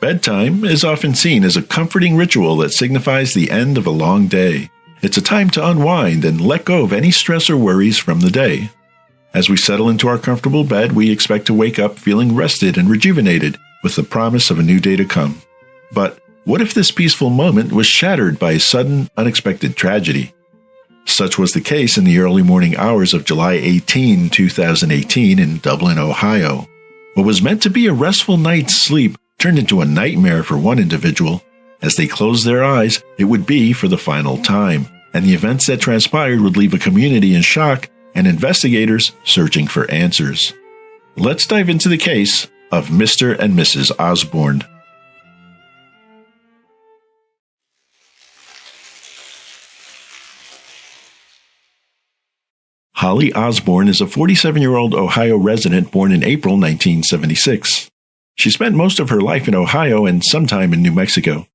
Bedtime is often seen as a comforting ritual that signifies the end of a long day. It's a time to unwind and let go of any stress or worries from the day. As we settle into our comfortable bed, we expect to wake up feeling rested and rejuvenated with the promise of a new day to come. But what if this peaceful moment was shattered by a sudden, unexpected tragedy? Such was the case in the early morning hours of July 18, 2018 in Dublin, Ohio. What was meant to be a restful night's sleep turned into a nightmare for one individual. As they closed their eyes, it would be for the final time, and the events that transpired would leave a community in shock and investigators searching for answers. Let's dive into the case of Mr. and Mrs. Osborn. Holly Osborn is a 47-year-old Ohio resident born in April 1976. She spent most of her life in Ohio and some time in New Mexico.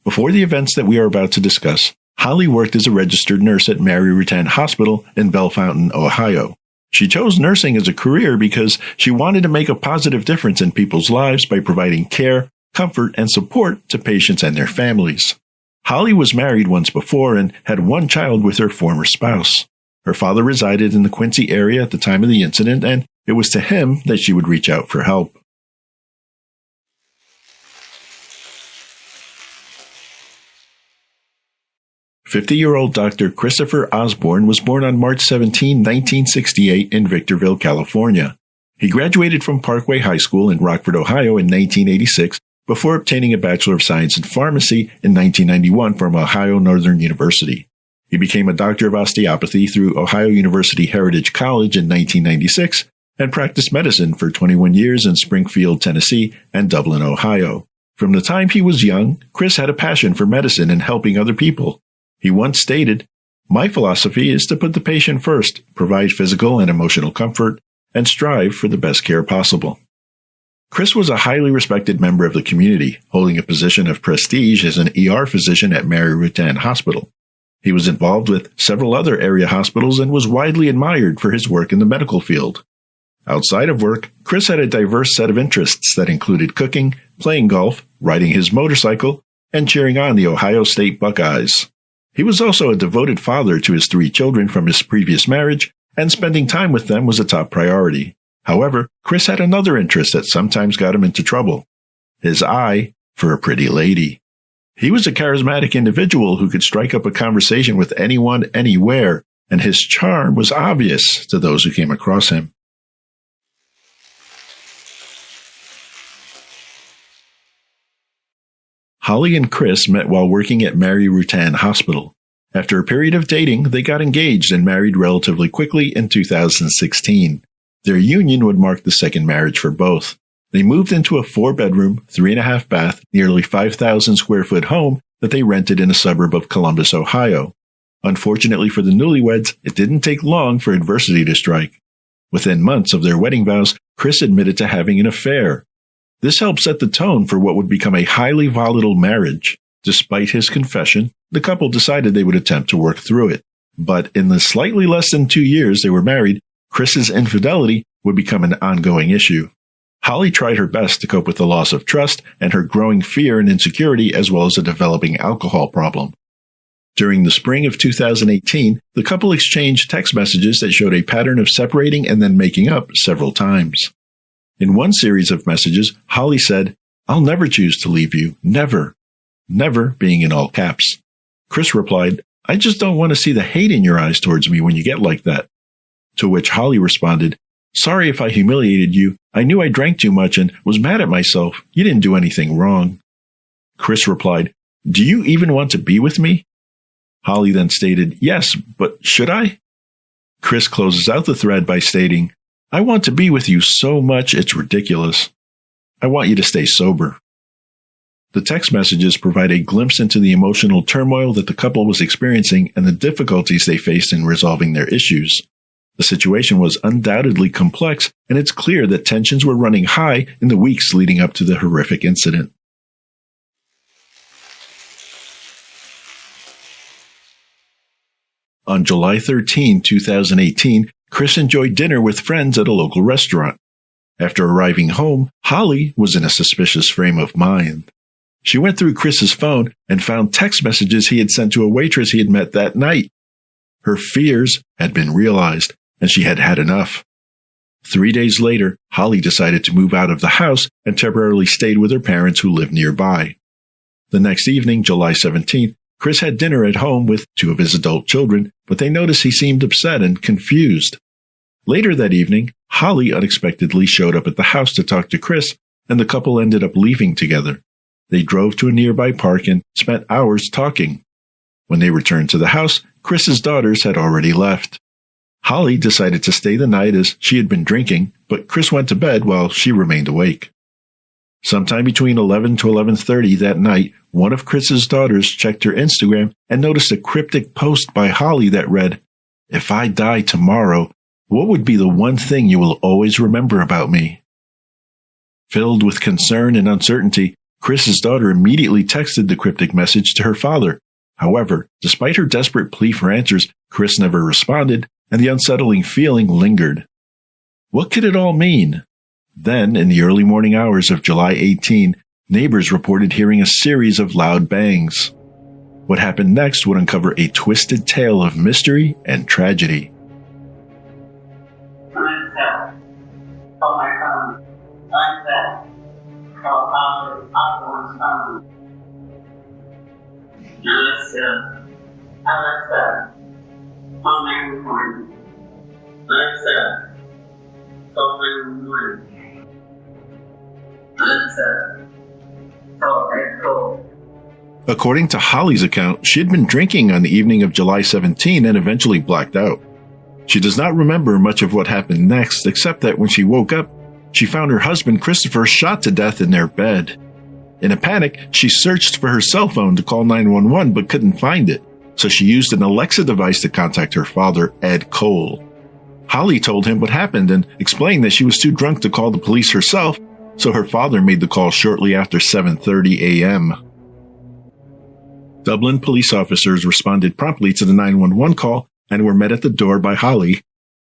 Before the events that we are about to discuss, Holly worked as a registered nurse at Mary Rutan Hospital in Bellefontaine, Ohio. She chose nursing as a career because she wanted to make a positive difference in people's lives by providing care, comfort, and support to patients and their families. Holly was married once before and had one child with her former spouse. Her father resided in the Quincy area at the time of the incident, and it was to him that she would reach out for help. "50-year-old Dr. Christopher Osborn was born on March 17, 1968 in Victorville, California. He graduated from Parkway High School in Rockford, Ohio in 1986 before obtaining a Bachelor of Science in Pharmacy in 1991 from Ohio Northern University. He became a Doctor of Osteopathy through Ohio University Heritage College in 1996 and practiced medicine for 21 years in Springfield, Tennessee and Dublin, Ohio. From the time he was young, Chris had a passion for medicine and helping other people. He once stated, "My philosophy is to put the patient first, provide physical and emotional comfort, and strive for the best care possible." Chris was a highly respected member of the community, holding a position of prestige as an ER physician at Mary Rutan Hospital. He was involved with several other area hospitals and was widely admired for his work in the medical field. Outside of work, Chris had a diverse set of interests that included cooking, playing golf, riding his motorcycle, and cheering on the Ohio State Buckeyes. He was also a devoted father to his 3 children from his previous marriage, and spending time with them was a top priority. However, Chris had another interest that sometimes got him into trouble: his eye for a pretty lady. He was a charismatic individual who could strike up a conversation with anyone, anywhere, and his charm was obvious to those who came across him. Holly and Chris met while working at Mary Rutan Hospital. After a period of dating, they got engaged and married relatively quickly in 2016. Their union would mark the second marriage for both. They moved into a 4-bedroom, 3.5-bath, nearly 5,000 square foot home that they rented in a suburb of Columbus, Ohio. Unfortunately for the newlyweds, it didn't take long for adversity to strike. Within months of their wedding vows, Chris admitted to having an affair. This helped set the tone for what would become a highly volatile marriage. Despite his confession, the couple decided they would attempt to work through it. But in the slightly less than 2 years they were married, Chris's infidelity would become an ongoing issue. Holly tried her best to cope with the loss of trust and her growing fear and insecurity, as well as a developing alcohol problem. During the spring of 2018, the couple exchanged text messages that showed a pattern of separating and then making up several times. In one series of messages, Holly said, "I'll never choose to leave you, never." Never being in all caps. Chris replied, "I just don't want to see the hate in your eyes towards me when you get like that." To which Holly responded, "Sorry if I humiliated you. I knew I drank too much and was mad at myself. You didn't do anything wrong." Chris replied, "Do you even want to be with me?" Holly then stated, "Yes, but should I?" Chris closes out the thread by stating, "I want to be with you so much it's ridiculous. I want you to stay sober." The text messages provide a glimpse into the emotional turmoil that the couple was experiencing and the difficulties they faced in resolving their issues. The situation was undoubtedly complex, and it's clear that tensions were running high in the weeks leading up to the horrific incident. On July 13, 2018, Chris enjoyed dinner with friends at a local restaurant. After arriving home, Holly was in a suspicious frame of mind. She went through Chris's phone and found text messages he had sent to a waitress he had met that night. Her fears had been realized, and she had had enough. 3 days later, Holly decided to move out of the house and temporarily stayed with her parents who lived nearby. The next evening, July 17th, Chris had dinner at home with 2 of his adult children, but they noticed he seemed upset and confused. Later that evening, Holly unexpectedly showed up at the house to talk to Chris, and the couple ended up leaving together. They drove to a nearby park and spent hours talking. When they returned to the house, Chris's daughters had already left. Holly decided to stay the night as she had been drinking, but Chris went to bed while she remained awake. Sometime between 11 to 11:30 that night, one of Chris's daughters checked her Instagram and noticed a cryptic post by Holly that read, "If I die tomorrow, what would be the one thing you will always remember about me?" Filled with concern and uncertainty, Chris's daughter immediately texted the cryptic message to her father. However, despite her desperate plea for answers, Chris never responded, and the unsettling feeling lingered. What could it all mean? Then, in the early morning hours of July 18, neighbors reported hearing a series of loud bangs. What happened next would uncover a twisted tale of mystery and tragedy. According to Holly's account, she had been drinking on the evening of July 17 and eventually blacked out. She does not remember much of what happened next, except that when she woke up, she found her husband Christopher shot to death in their bed. In a panic, she searched for her cell phone to call 911 but couldn't find it, so she used an Alexa device to contact her father, Ed Cole. Holly told him what happened and explained that she was too drunk to call the police herself, so her father made the call shortly after 7:30 a.m. Dublin police officers responded promptly to the 911 call and were met at the door by Holly.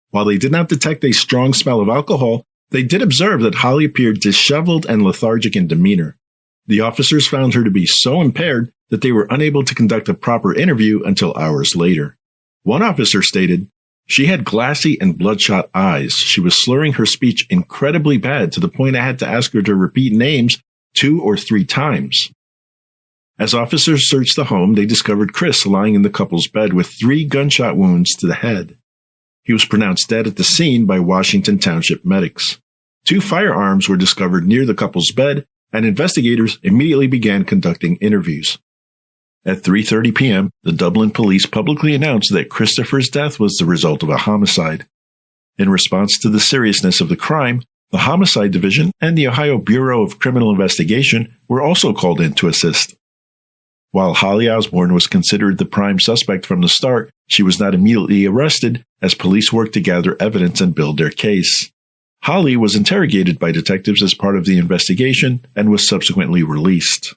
While they did not detect a strong smell of alcohol, they did observe that Holly appeared disheveled and lethargic in demeanor. The officers found her to be so impaired that they were unable to conduct a proper interview until hours later. One officer stated, "She had glassy and bloodshot eyes. She was slurring her speech incredibly bad to the point I had to ask her to repeat names 2 or 3 times." As officers searched the home, they discovered Chris lying in the couple's bed with 3 gunshot wounds to the head. He was pronounced dead at the scene by Washington Township medics. 2 firearms were discovered near the couple's bed, and investigators immediately began conducting interviews. At 3:30 p.m., the Dublin police publicly announced that Christopher's death was the result of a homicide. In response to the seriousness of the crime, the Homicide Division and the Ohio Bureau of Criminal Investigation were also called in to assist. While Holly Osborn was considered the prime suspect from the start, she was not immediately arrested as police worked to gather evidence and build their case. Holly was interrogated by detectives as part of the investigation and was subsequently released.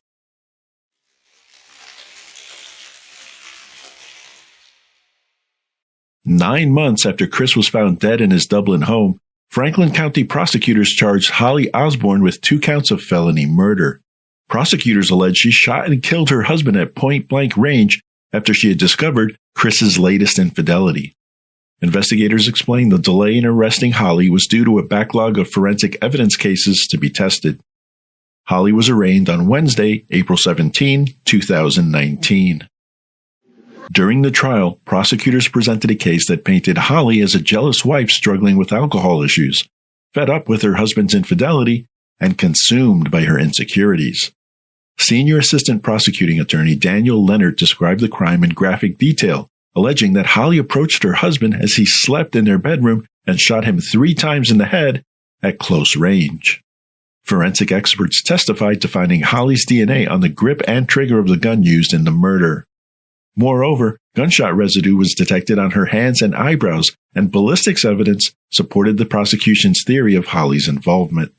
"9 months after Chris was found dead in his Dublin home, Franklin County prosecutors charged Holly Osborn with 2 counts of felony murder. Prosecutors allege she shot and killed her husband at point-blank range after she had discovered Chris's latest infidelity. Investigators explained the delay in arresting Holly was due to a backlog of forensic evidence cases to be tested. Holly was arraigned on Wednesday, April 17, 2019. During the trial, prosecutors presented a case that painted Holly as a jealous wife struggling with alcohol issues, fed up with her husband's infidelity, and consumed by her insecurities. Senior Assistant Prosecuting Attorney Daniel Leonard described the crime in graphic detail, alleging that Holly approached her husband as he slept in their bedroom and shot him 3 times in the head at close range. Forensic experts testified to finding Holly's DNA on the grip and trigger of the gun used in the murder. Moreover, gunshot residue was detected on her hands and eyebrows, and ballistics evidence supported the prosecution's theory of Holly's involvement.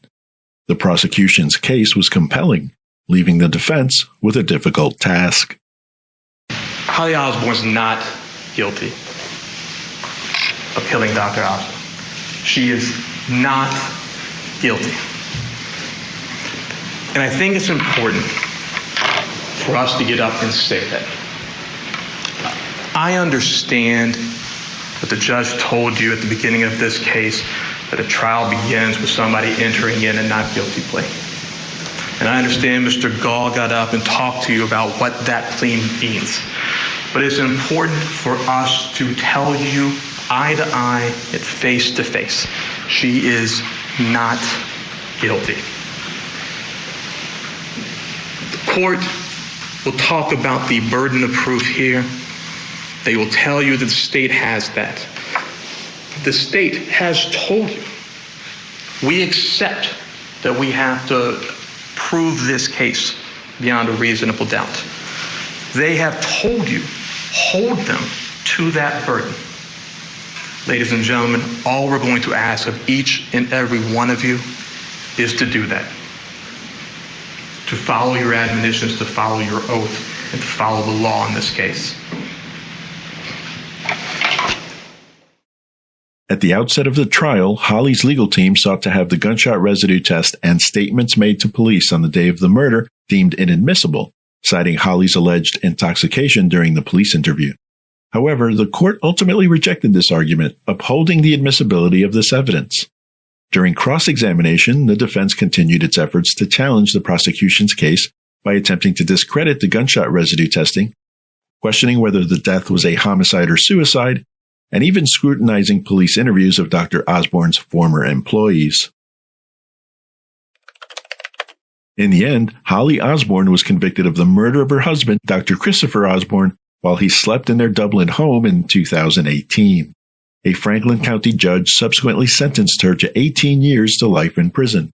The prosecution's case was compelling, leaving the defense with a difficult task. Holly Osborn is not guilty of killing Dr. Osborn. She is not guilty. And I think it's important for us to get up and say that. I understand that the judge told you at the beginning of this case that a trial begins with somebody entering in a not guilty plea. And I understand Mr. Gall got up and talked to you about what that plea means. But it's important for us to tell you eye to eye, face to face. She is not guilty. The court will talk about the burden of proof here. They will tell you that the state has that. The state has told you. We accept that we have to prove this case beyond a reasonable doubt. They have told you, hold them to that burden. Ladies and gentlemen, all we're going to ask of each and every one of you is to do that. To follow your admonitions, to follow your oath, and to follow the law in this case. At the outset of the trial, Holly's legal team sought to have the gunshot residue test and statements made to police on the day of the murder deemed inadmissible, citing Holly's alleged intoxication during the police interview. However, the court ultimately rejected this argument, upholding the admissibility of this evidence. During cross-examination, the defense continued its efforts to challenge the prosecution's case by attempting to discredit the gunshot residue testing, questioning whether the death was a homicide or suicide, and even scrutinizing police interviews of Dr. Osborn's former employees. In the end, Holly Osborn was convicted of the murder of her husband, Dr. Christopher Osborn, while he slept in their Dublin home in 2018. A Franklin County judge subsequently sentenced her to 18 years to life in prison.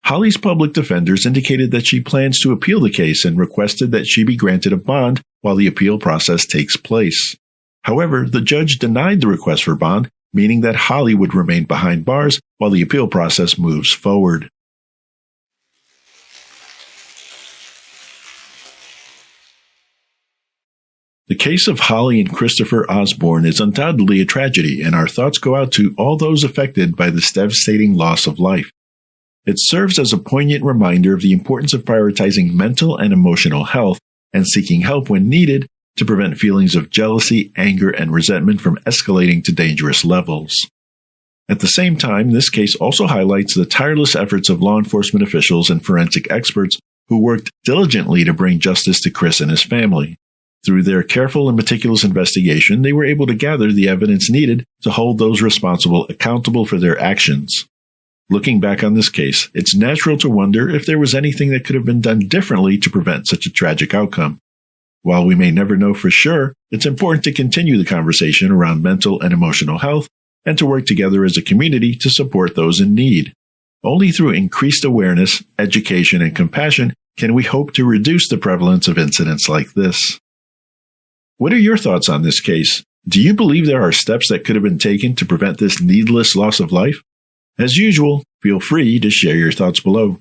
Holly's public defenders indicated that she plans to appeal the case and requested that she be granted a bond while the appeal process takes place. However, the judge denied the request for bond, meaning that Holly would remain behind bars while the appeal process moves forward. The case of Holly and Christopher Osborn is undoubtedly a tragedy, and our thoughts go out to all those affected by this devastating loss of life. It serves as a poignant reminder of the importance of prioritizing mental and emotional health and seeking help when needed to prevent feelings of jealousy, anger, and resentment from escalating to dangerous levels. At the same time, this case also highlights the tireless efforts of law enforcement officials and forensic experts who worked diligently to bring justice to Chris and his family. Through their careful and meticulous investigation, they were able to gather the evidence needed to hold those responsible accountable for their actions. Looking back on this case, it's natural to wonder if there was anything that could have been done differently to prevent such a tragic outcome. While we may never know for sure, it's important to continue the conversation around mental and emotional health and to work together as a community to support those in need. Only through increased awareness, education, and compassion can we hope to reduce the prevalence of incidents like this. What are your thoughts on this case? Do you believe there are steps that could have been taken to prevent this needless loss of life? As usual, feel free to share your thoughts below.